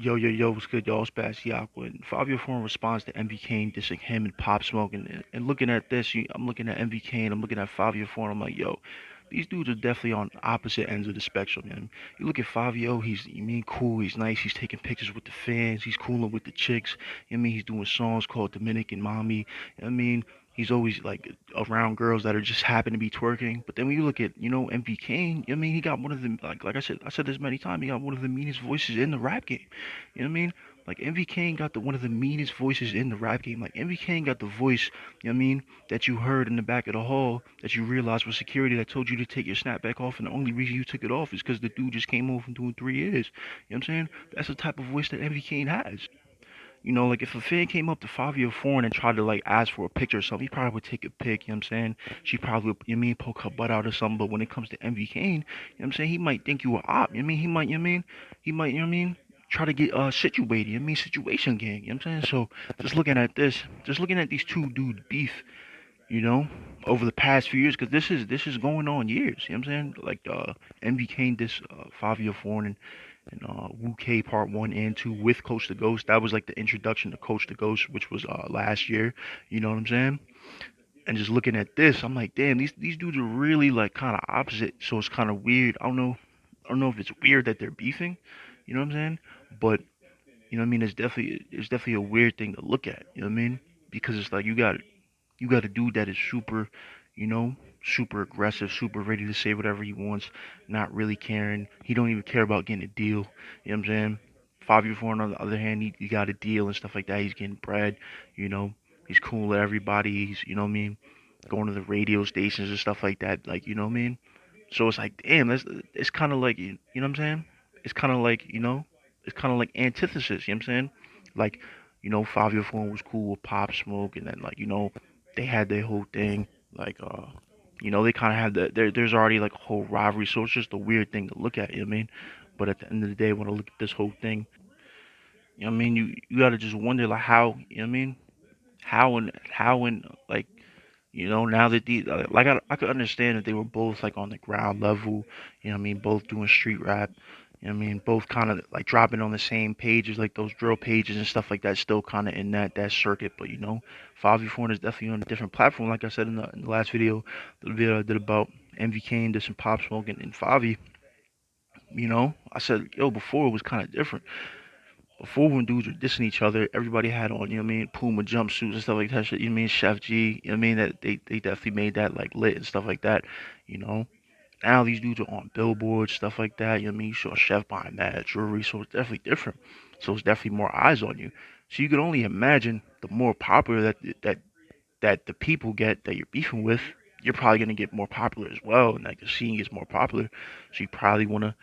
Yo, what's good, y'all? It's Bassey, Akwa. And Fivio Foreign responds to MV Caine dissing him and Pop Smoke. And looking at this, I'm looking at MV Caine, I'm looking at Fivio Foreign. I'm like, yo, these dudes are definitely on opposite ends of the spectrum, man. You look at Fivio, you mean cool, he's nice, he's taking pictures with the fans, he's cooling with the chicks. He's doing songs called Dominican Mommy. I mean, he's always like around girls that are just happen to be twerking. But then when you look at, MV Caine, he got one of the like I said this many times, he got one of the meanest voices in the rap game. You know what I mean? Like MV King got the one of the meanest voices in the rap game. Like MV King got the voice, that you heard in the back of the hall that you realized was security that told you to take your snapback off, and the only reason you took it off is because the dude just came home from doing 3 years. You know what I'm saying? That's the type of voice that MV King has. Like if a fan came up to Fivio Foreign and tried to like ask for a picture or something, he probably would take a pic, you know what I'm saying? She probably would, poke her butt out or something, but when it comes to MV Kane, what I'm saying, he might think you a op, he might, he might, try to get situated, situation gang, you know what I'm saying? So just looking at these two dudes beef, you know, over the past few years, because this is going on years, you know what I'm saying? Like MV Kane this Fivio Foreign and Wu K Part One and Two with Coach the Ghost. That was like the introduction to Coach the Ghost, which was last year. You know what I'm saying? And just looking at this, I'm like, damn, these dudes are really like kind of opposite. So it's kind of weird. I don't know if it's weird that they're beefing. You know what I'm saying? But you know what I mean? It's definitely a weird thing to look at. You know what I mean? Because it's like you got a dude that is super, you know, super aggressive, super ready to say whatever he wants, not really caring. He don't even care about getting a deal. You know what I'm saying? 5 year four on the other hand, he got a deal and stuff like that. He's getting bread, you know. He's cool with everybody. He's, you know what I mean, going to the radio stations and stuff like that. Like, you know what I mean? So it's like, damn, it's kind of like, you know what I'm saying? It's kind of like, it's kind of like antithesis. You know what I'm saying? Like, 5 year four was cool with Pop Smoke, and then like, they had their whole thing. Like, they kind of had there's already like a whole rivalry, so it's just a weird thing to look at. You know what I mean? But at the end of the day, when I look at this whole thing, you know what I mean? You gotta just wonder like how, you know what I mean? How and like, now that like I could understand that they were both like on the ground level, you know what I mean, both doing street rap, you know what I mean, both kind of like dropping on the same pages, like those drill pages and stuff like that, still kind of in that circuit. But 5v4 is definitely on a different platform. Like I said in the last video, the video I did about MVK and did some Pop Smoke and Favi, I said, yo, before it was kind of different. Before when dudes were dissing each other, everybody had on, you know what I mean, Puma jumpsuits and stuff like that shit, you know what I mean, Chef G, you know what I mean, that they definitely made that like lit and stuff like that, you know. Now these dudes are on billboards, stuff like that, you know what I mean, you saw Chef buying that jewelry, so it's definitely different. So it's definitely more eyes on you. So you can only imagine the more popular that the people get that you're beefing with, you're probably gonna get more popular as well, and like the scene gets more popular. So you probably wanna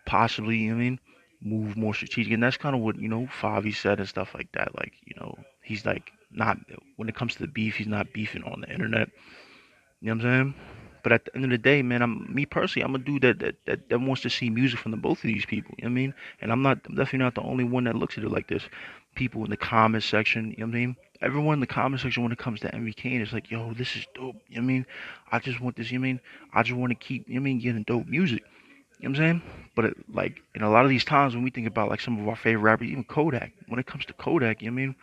possibly, you know what I mean, move more strategic, and that's kind of what Favi said and stuff like that. Like, he's like not when it comes to the beef, he's not beefing on the internet. You know what I'm saying? But at the end of the day, man, me personally, I'm a dude that wants to see music from the both of these people. You know what I mean? And I'm definitely not the only one that looks at it like this. People in the comment section, you know what I mean? Everyone in the comment section when it comes to MVK is like, yo, this is dope. You know what I mean? I just want this, you know what I mean? I just want to keep, you know what I mean, getting dope music. You know what I'm saying? But like in a lot of these times when we think about like some of our favorite rappers, even Kodak, when it comes to Kodak, you know what I mean?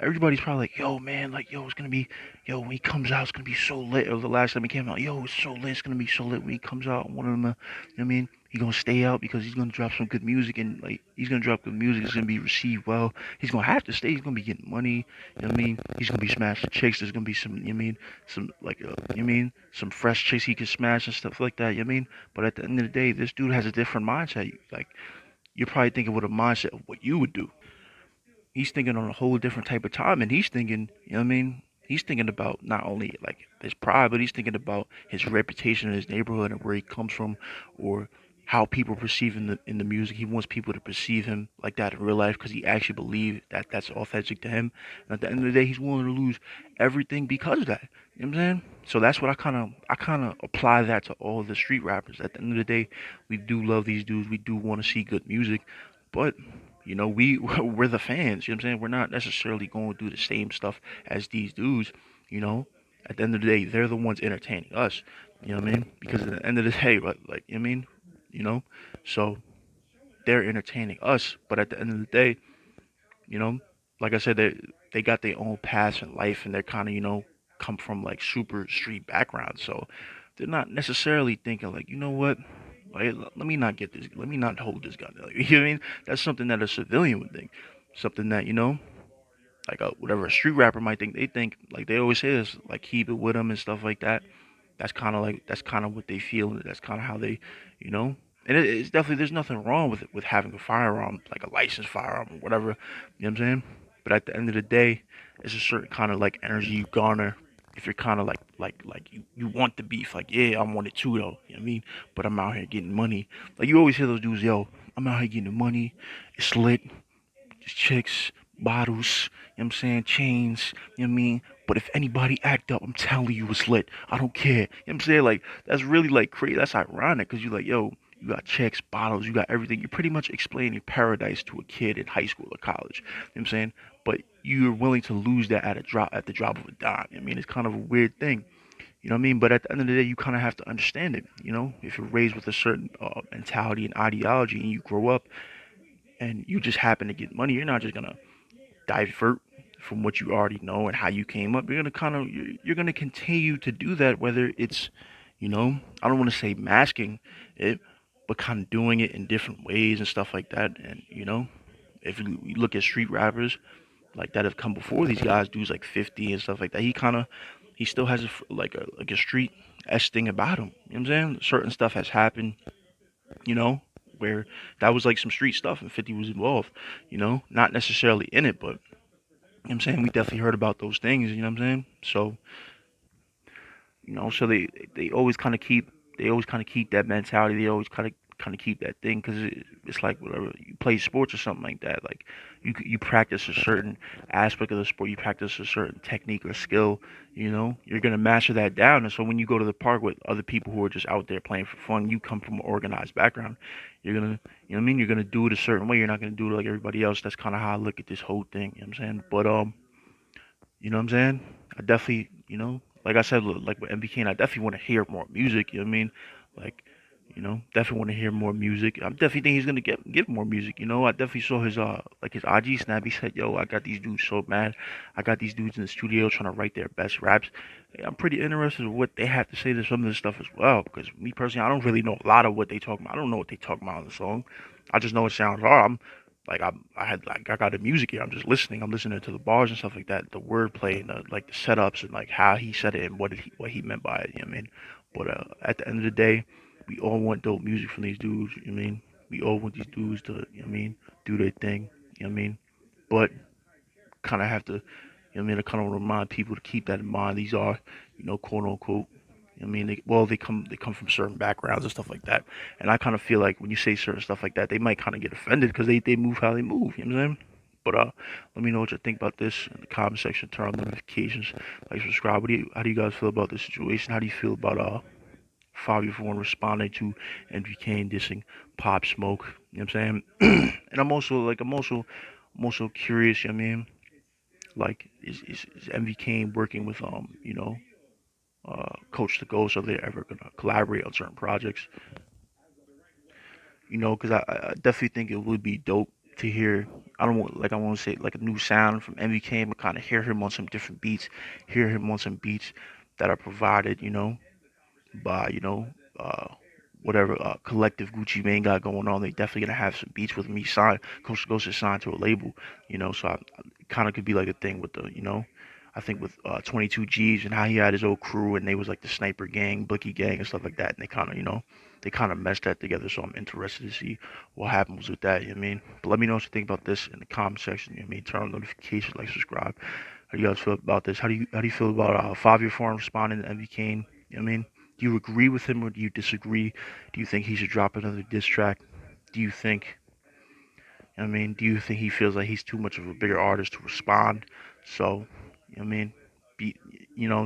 Everybody's probably like, yo, man, like, yo, it's gonna be, yo, when he comes out, it's gonna be so lit. Or the last time he came out, yo, it's so lit, it's gonna be so lit when he comes out. One of them, you know what I mean? He gonna stay out because he's gonna drop some good music, and like, he's gonna drop good music. It's gonna be received well. He's gonna have to stay. He's gonna be getting money. You know what I mean? He's gonna be smashing chicks. There's gonna be some, you know what I mean? Some like, you know what I mean? Some fresh chicks he can smash and stuff like that. You know what I mean? But at the end of the day, this dude has a different mindset. Like, you're probably thinking with a mindset of what you would do. He's thinking on a whole different type of time, and he's thinking, you know what I mean? He's thinking about not only like his pride, but he's thinking about his reputation in his neighborhood and where he comes from, or how people perceive him in the music. He wants people to perceive him like that in real life because he actually believes that that's authentic to him. And at the end of the day, he's willing to lose everything because of that. You know what I'm saying? So that's what I kind of apply that to all the street rappers. At the end of the day, we do love these dudes. We do want to see good music, but we're the fans. You know what I'm saying? We're not necessarily going to do the same stuff as these dudes. You know, at the end of the day, they're the ones entertaining us. You know what I mean? Because at the end of the day, like you know what I mean? You know, so they're entertaining us, but at the end of the day, you know, like I said, they got their own paths in life, and they're kind of come from like super street backgrounds, so they're not necessarily thinking like, you know what, like, let me not get this, let me not hold this gun. Like, you know what I mean? That's something that a civilian would think, something that like whatever a street rapper might think. They think like they always say this, like keep it with them and stuff like that. That's kind of what they feel. And that's kind of how they, you know. And it's definitely there's nothing wrong with it, with having a firearm, like a licensed firearm or whatever. You know what I'm saying? But at the end of the day, it's a certain kind of like energy you garner if you're kind of like you want the beef. Like, yeah, I want it too though. You know what I mean? But I'm out here getting money. Like you always hear those dudes, yo, I'm out here getting the money. It's lit, chicks, bottles, you know what I'm saying, chains, you know what I mean? But if anybody act up, I'm telling you it's lit. I don't care. You know what I'm saying? Like, that's really like crazy. That's ironic because you're like, yo, you got chicks, bottles, you got everything. You're pretty much explaining paradise to a kid in high school or college. You know what I'm saying? But you're willing to lose that at the drop of a dime. I mean, it's kind of a weird thing. You know what I mean? But at the end of the day, you kind of have to understand it. You know, if you're raised with a certain mentality and ideology, and you grow up and you just happen to get money, you're not just gonna divert from what you already know and how you came up. You're gonna continue to do that, whether it's, I don't want to say masking it, but kind of doing it in different ways and stuff like that. And if you look at street rappers like that have come before these guys, dudes like 50 and stuff like that, he still has like a street s thing about him. You know what I'm saying? Certain stuff has happened, you know, where that was like some street stuff and 50 was involved. Not necessarily in it, but I'm saying we definitely heard about those things. You know what I'm saying? So they always kind of keep that mentality. They always kind of keep that thing because it's like whatever you play sports or something like that. Like you practice a certain aspect of the sport. You practice a certain technique or skill. You're gonna master that down. And so when you go to the park with other people who are just out there playing for fun, you come from an organized background. You're gonna, you know what I mean? You're gonna do it a certain way. You're not gonna do it like everybody else. That's kind of how I look at this whole thing. You know what I'm saying? But you know what I'm saying? I definitely, like I said, like with MBK, I definitely want to hear more music. You know what I mean? Like, definitely want to hear more music. I definitely think he's gonna give more music. I definitely saw his like his IG snap. He said, "Yo, I got these dudes so mad. I got these dudes in the studio trying to write their best raps." Hey, I'm pretty interested in what they have to say to some of this stuff as well. Because me personally, I don't really know a lot of what they talk about. I don't know what they talk about in the song. I just know it sounds hard. I got the music here. I'm just listening. I'm listening to the bars and stuff like that, the wordplay and the setups and like how he said it and what he meant by it. You know what I mean? But at the end of the day, we all want dope music from these dudes. You know what I mean? We all want these dudes to, you know what I mean, do their thing. You know what I mean? But kind of have to, you know what I mean, I kind of remind people to keep that in mind. These are, quote unquote, you know what I mean, they come from certain backgrounds and stuff like that. And I kind of feel like when you say certain stuff like that, they might kind of get offended because they move how they move. You know what I'm saying? But let me know what you think about this in the comment section. Turn on notifications, like, subscribe. How do you guys feel about this situation? How do you feel about Fivio for one responding to Andrew Kane dissing Pop Smoke? You know what I'm saying? And I'm also curious. You know what I mean, like, is MV working with Coach the Ghost? Are they ever gonna collaborate on certain projects? Because I definitely think it would be dope to hear. I want to say like a new sound from MV but kind of hear him on some different beats, hear him on some beats that are provided, by uh whatever collective Gucci Mane got going on. They definitely gonna have some beats with me signed. Coach Ghost is signed to a label, so I kind of could be like a thing with the I think with 22 G's and how he had his old crew and they was like the Sniper Gang, Blicky Gang and stuff like that, and they kind of meshed that together. So I'm interested to see what happens with that. You know what I mean? But let me know what you think about this in the comment section. You know what I mean? Turn on notifications, like, subscribe. How do you guys feel about this? How do you feel about Fivio Foreign responding to MV Kane? You know what I mean? Do you agree with him or do you disagree? Do you think he should drop another diss track? Do you think, do you think he feels like he's too much of a bigger artist to respond? So, you know what I mean? Be,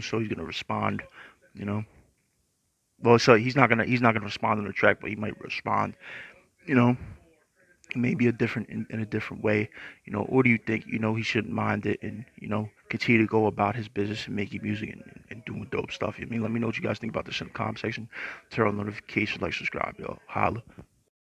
so he's gonna respond, you know. Well, so he's not gonna respond on the track, but he might respond, you know, maybe in a different way, or do you think, he shouldn't mind it and, continue to go about his business and making music and doing dope stuff? You know what I mean? Let me know what you guys think about this in the comment section. Turn on notifications, like, subscribe, yo. Holla.